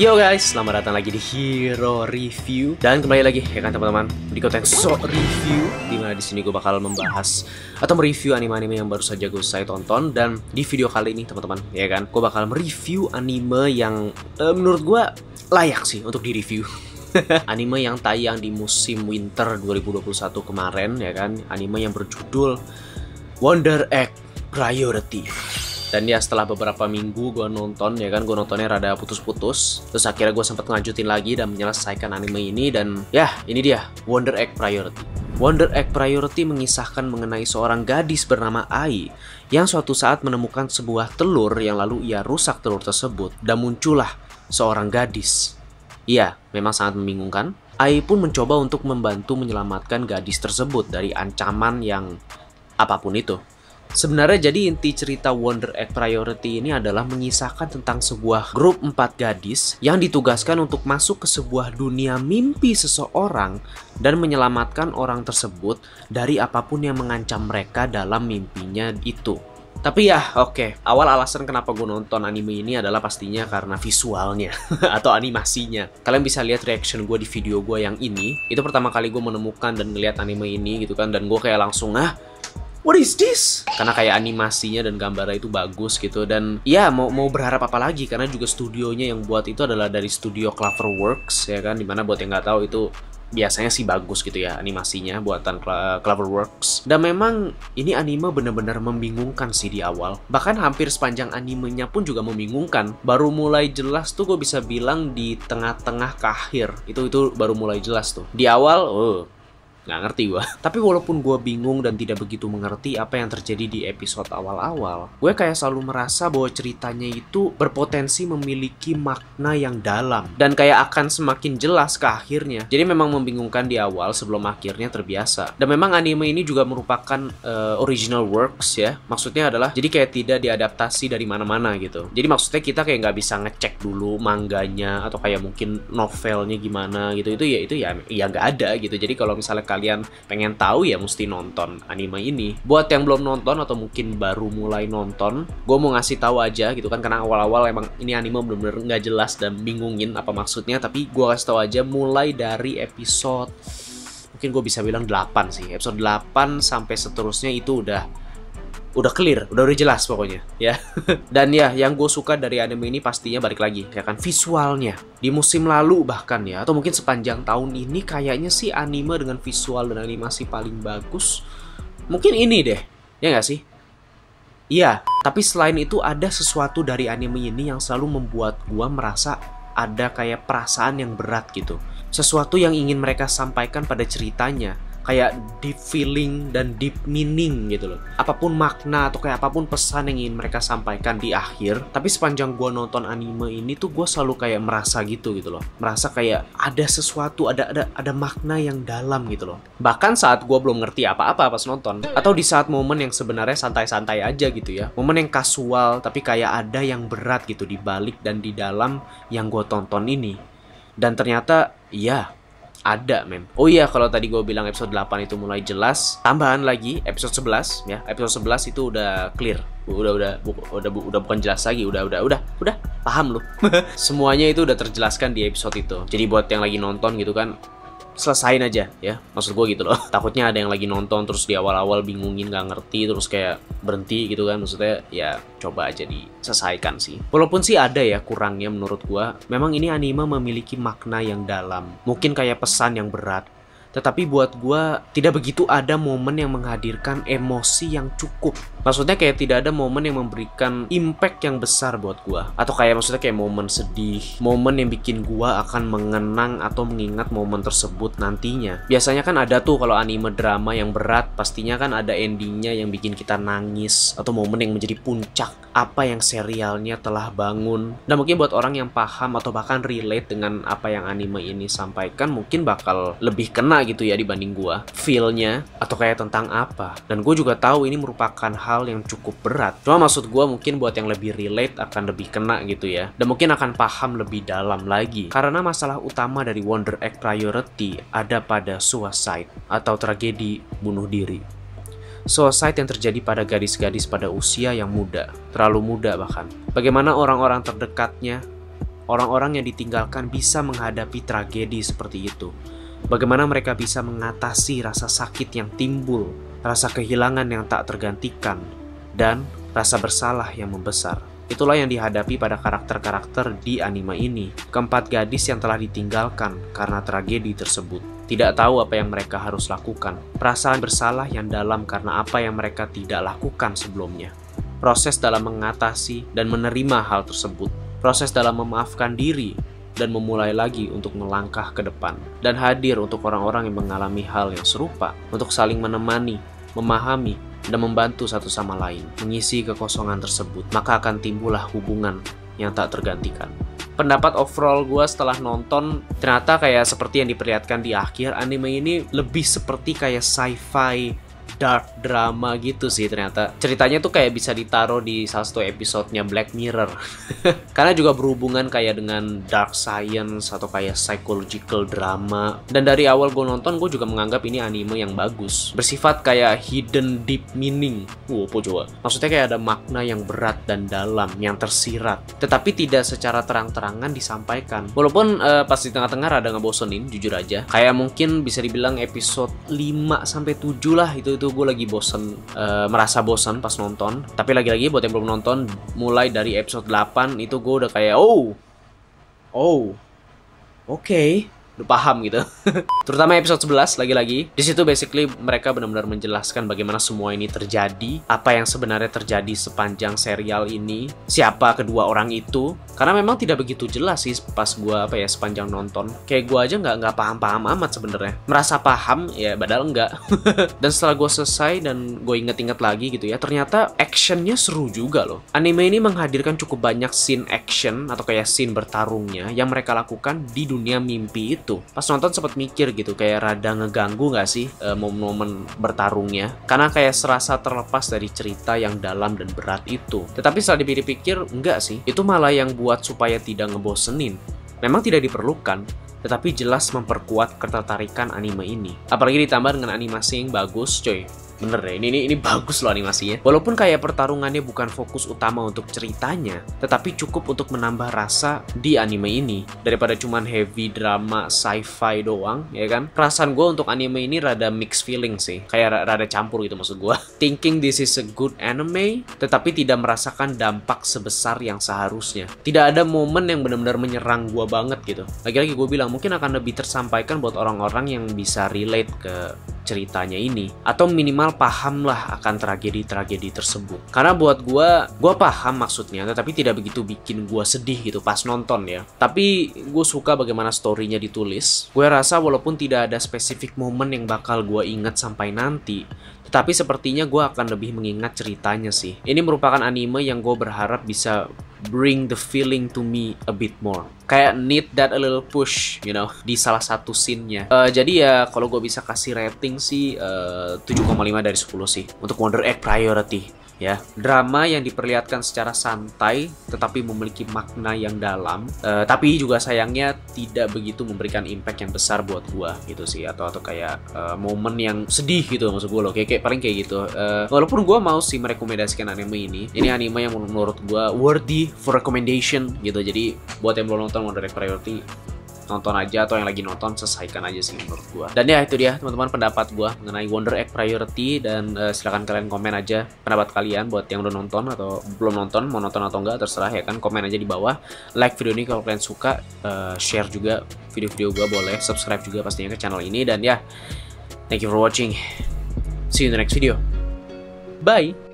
Yo guys, selamat datang lagi di Hero Review. Dan kembali lagi ya kan teman-teman di konten So Review, dimana di sini gue bakal membahas atau mereview anime-anime yang baru saja saya tonton. Dan di video kali ini teman-teman ya kan, gue bakal mereview anime yang menurut gue layak sih untuk direview. Anime yang tayang di musim winter 2021 kemarin ya kan, anime yang berjudul Wonder Egg Priority. Dan ya setelah beberapa minggu gue nonton ya kan, gue nontonnya rada putus-putus. Terus akhirnya gue sempat ngelanjutin lagi dan menyelesaikan anime ini. Dan ya ini dia Wonder Egg Priority. Wonder Egg Priority mengisahkan mengenai seorang gadis bernama Ai yang suatu saat menemukan sebuah telur yang lalu ia rusak telur tersebut. Dan muncullah seorang gadis. Iya, memang sangat membingungkan. Ai pun mencoba untuk membantu menyelamatkan gadis tersebut dari ancaman yang apapun itu. Sebenarnya jadi inti cerita Wonder Egg Priority ini adalah mengisahkan tentang sebuah grup 4 gadis yang ditugaskan untuk masuk ke sebuah dunia mimpi seseorang dan menyelamatkan orang tersebut dari apapun yang mengancam mereka dalam mimpinya itu. Tapi ya oke, awal alasan kenapa gue nonton anime ini adalah pastinya karena visualnya atau animasinya. Kalian bisa lihat reaction gue di video gue yang ini. Itu pertama kali gue menemukan dan ngeliat anime ini gitu kan. Dan gue kayak langsung what is this? Karena kayak animasinya dan gambarnya itu bagus gitu. Dan ya mau berharap apa lagi, karena juga studionya yang buat itu adalah dari studio Cloverworks ya kan. Dimana buat yang nggak tahu itu biasanya sih bagus gitu ya animasinya buatan Cloverworks. Dan memang ini anime bener-bener membingungkan sih di awal. Bahkan hampir sepanjang animenya pun juga membingungkan. Baru mulai jelas tuh gue bisa bilang di tengah-tengah ke akhir. Itu baru mulai jelas tuh. Di awal nggak ngerti gue. Tapi walaupun gue bingung dan tidak begitu mengerti apa yang terjadi di episode awal-awal, gue kayak selalu merasa bahwa ceritanya itu berpotensi memiliki makna yang dalam dan kayak akan semakin jelas ke akhirnya. Jadi memang membingungkan di awal sebelum akhirnya terbiasa. Dan memang anime ini juga merupakan original works ya. Maksudnya adalah jadi kayak tidak diadaptasi dari mana-mana gitu. Jadi maksudnya kita kayak nggak bisa ngecek dulu mangganya atau kayak mungkin novelnya gimana gitu. Itu ya nggak ada gitu. Jadi kalau misalnya kalian pengen tahu ya mesti nonton anime ini. Buat yang belum nonton atau mungkin baru mulai nonton, gue mau ngasih tahu aja gitu kan, karena awal-awal emang ini anime bener-bener nggak jelas dan bingungin apa maksudnya. Tapi gue kasih tahu aja mulai dari episode mungkin gue bisa bilang 8 sih. Episode 8 sampai seterusnya itu udah clear, udah jelas pokoknya ya. Dan ya yang gue suka dari anime ini pastinya balik lagi ya kan, visualnya. Di musim lalu bahkan ya, atau mungkin sepanjang tahun ini kayaknya sih anime dengan visual dan animasi paling bagus mungkin ini deh, ya nggak sih? Iya, tapi selain itu ada sesuatu dari anime ini yang selalu membuat gue merasa ada kayak perasaan yang berat gitu. Sesuatu yang ingin mereka sampaikan pada ceritanya, kayak deep feeling dan deep meaning gitu loh. Apapun makna atau kayak apapun pesan yang ingin mereka sampaikan di akhir. Tapi sepanjang gue nonton anime ini tuh gue selalu kayak merasa gitu loh. Merasa kayak ada sesuatu, ada makna yang dalam gitu loh. Bahkan saat gue belum ngerti apa-apa pas nonton, atau di saat momen yang sebenarnya santai-santai aja gitu ya, momen yang kasual tapi kayak ada yang berat gitu di balik dan di dalam yang gue tonton ini. Dan ternyata iya, ada oh iya, kalau tadi gue bilang episode 8 itu mulai jelas, tambahan lagi episode 11 ya. Episode 11 itu udah clear. Udah bukan jelas lagi, udah paham lu. Semuanya itu udah terjelaskan di episode itu. Jadi buat yang lagi nonton gitu kan, selesain aja ya, maksud gue gitu loh. Takutnya ada yang lagi nonton terus di awal-awal bingungin, gak ngerti, terus kayak berhenti gitu kan. Maksudnya ya coba aja diselesaikan sih. Walaupun sih ada ya kurangnya menurut gue. Memang ini anime memiliki makna yang dalam, mungkin kayak pesan yang berat. Tetapi buat gue tidak begitu ada momen yang menghadirkan emosi yang cukup. Maksudnya kayak tidak ada momen yang memberikan impact yang besar buat gue. Atau kayak maksudnya kayak momen sedih, momen yang bikin gue akan mengenang atau mengingat momen tersebut nantinya. Biasanya kan ada tuh kalau anime drama yang berat, pastinya kan ada endingnya yang bikin kita nangis, atau momen yang menjadi puncak apa yang serialnya telah bangun. Dan mungkin buat orang yang paham atau bahkan relate dengan apa yang anime ini sampaikan, mungkin bakal lebih kena gitu ya dibanding gua feel-nya atau kayak tentang apa. Dan gue juga tahu ini merupakan hal yang cukup berat. Cuma maksud gua mungkin buat yang lebih relate akan lebih kena gitu ya, dan mungkin akan paham lebih dalam lagi. Karena masalah utama dari Wonder Egg Priority ada pada suicide atau tragedi bunuh diri. Suicide yang terjadi pada gadis-gadis pada usia yang muda, terlalu muda bahkan. Bagaimana orang-orang terdekatnya orang-orang yang ditinggalkan bisa menghadapi tragedi seperti itu. Bagaimana mereka bisa mengatasi rasa sakit yang timbul, rasa kehilangan yang tak tergantikan, dan rasa bersalah yang membesar. Itulah yang dihadapi pada karakter-karakter di anime ini. Keempat gadis yang telah ditinggalkan karena tragedi tersebut. Tidak tahu apa yang mereka harus lakukan. Perasaan bersalah yang dalam karena apa yang mereka tidak lakukan sebelumnya. Proses dalam mengatasi dan menerima hal tersebut. Proses dalam memaafkan diri dan memulai lagi untuk melangkah ke depan. Dan hadir untuk orang-orang yang mengalami hal yang serupa. Untuk saling menemani, memahami, dan membantu satu sama lain mengisi kekosongan tersebut, maka akan timbullah hubungan yang tak tergantikan. Pendapat overall gue setelah nonton, ternyata kayak seperti yang diperlihatkan di akhir, anime ini lebih seperti kayak sci-fi dark drama gitu sih ternyata. Ceritanya tuh kayak bisa ditaruh di salah satu episodenya Black Mirror. Karena juga berhubungan kayak dengan dark science atau kayak psychological drama. Dan dari awal gue nonton, gue juga menganggap ini anime yang bagus. Bersifat kayak hidden deep meaning. Apa coba? Maksudnya kayak ada makna yang berat dan dalam, yang tersirat. Tetapi tidak secara terang-terangan disampaikan. Walaupun pas di tengah-tengah rada ngebosenin, jujur aja. Kayak mungkin bisa dibilang episode 5-7 lah itu gue lagi bosen, merasa bosen pas nonton. Tapi lagi-lagi buat yang belum nonton, mulai dari episode 8 itu gue udah kayak oke, udah paham gitu. Terutama episode 11 lagi-lagi. Di situ basically mereka benar-benar menjelaskan bagaimana semua ini terjadi, apa yang sebenarnya terjadi sepanjang serial ini, siapa kedua orang itu. Karena memang tidak begitu jelas sih pas gua sepanjang nonton. Kayak gua aja nggak paham-paham amat sebenarnya. Merasa paham ya padahal enggak. Dan setelah gua selesai dan gue inget-inget lagi gitu ya, ternyata actionnya seru juga loh. Anime ini menghadirkan cukup banyak scene action atau kayak scene bertarungnya yang mereka lakukan di dunia mimpi itu. Pas nonton sempet mikir gitu, kayak rada ngeganggu gak sih momen-momen bertarungnya, karena kayak serasa terlepas dari cerita yang dalam dan berat itu. Tetapi setelah dipikir-pikir, enggak sih, itu malah yang buat supaya tidak ngebosenin. Memang tidak diperlukan, tetapi jelas memperkuat ketertarikan anime ini. Apalagi ditambah dengan animasi yang bagus, coy. Bener deh, ini bagus loh animasinya. Walaupun kayak pertarungannya bukan fokus utama untuk ceritanya, tetapi cukup untuk menambah rasa di anime ini. Daripada cuman heavy drama sci-fi doang, ya kan? Perasaan gue untuk anime ini rada mixed feeling sih. Kayak rada campur gitu maksud gue. Thinking this is a good anime, tetapi tidak merasakan dampak sebesar yang seharusnya. Tidak ada momen yang benar-benar menyerang gue banget gitu. Lagi-lagi gue bilang, mungkin akan lebih tersampaikan buat orang-orang yang bisa relate ke ceritanya ini, atau minimal paham lah akan tragedi-tragedi tersebut. Karena buat gue paham maksudnya, tetapi tidak begitu bikin gue sedih gitu pas nonton ya. Tapi gue suka bagaimana story-nya ditulis. Gue rasa walaupun tidak ada spesifik momen yang bakal gue ingat sampai nanti, tetapi sepertinya gue akan lebih mengingat ceritanya sih. Ini merupakan anime yang gue berharap bisa bring the feeling to me a bit more. Kayak need that a little push, you know, di salah satu scene-nya. Jadi ya kalau gue bisa kasih rating sih 7,5 dari 10 sih untuk Wonder Egg Priority. Ya, drama yang diperlihatkan secara santai tetapi memiliki makna yang dalam, tapi juga sayangnya tidak begitu memberikan impact yang besar buat gua gitu sih, atau kayak momen yang sedih gitu maksud gua loh, kayak paling kayak gitu. Walaupun gua mau sih merekomendasikan anime ini anime yang menurut gua worthy for recommendation gitu. Jadi buat yang belum nonton Wonder Egg Priority, nonton aja, atau yang lagi nonton selesaikan aja sih menurut gua. Dan ya itu dia teman-teman pendapat gua mengenai Wonder Egg Priority, dan silahkan kalian komen aja pendapat kalian buat yang udah nonton atau belum nonton, mau nonton atau enggak terserah ya kan, komen aja di bawah. Like video ini kalau kalian suka, share juga video-video gua boleh, subscribe juga pastinya ke channel ini, dan ya thank you for watching. See you in the next video. Bye.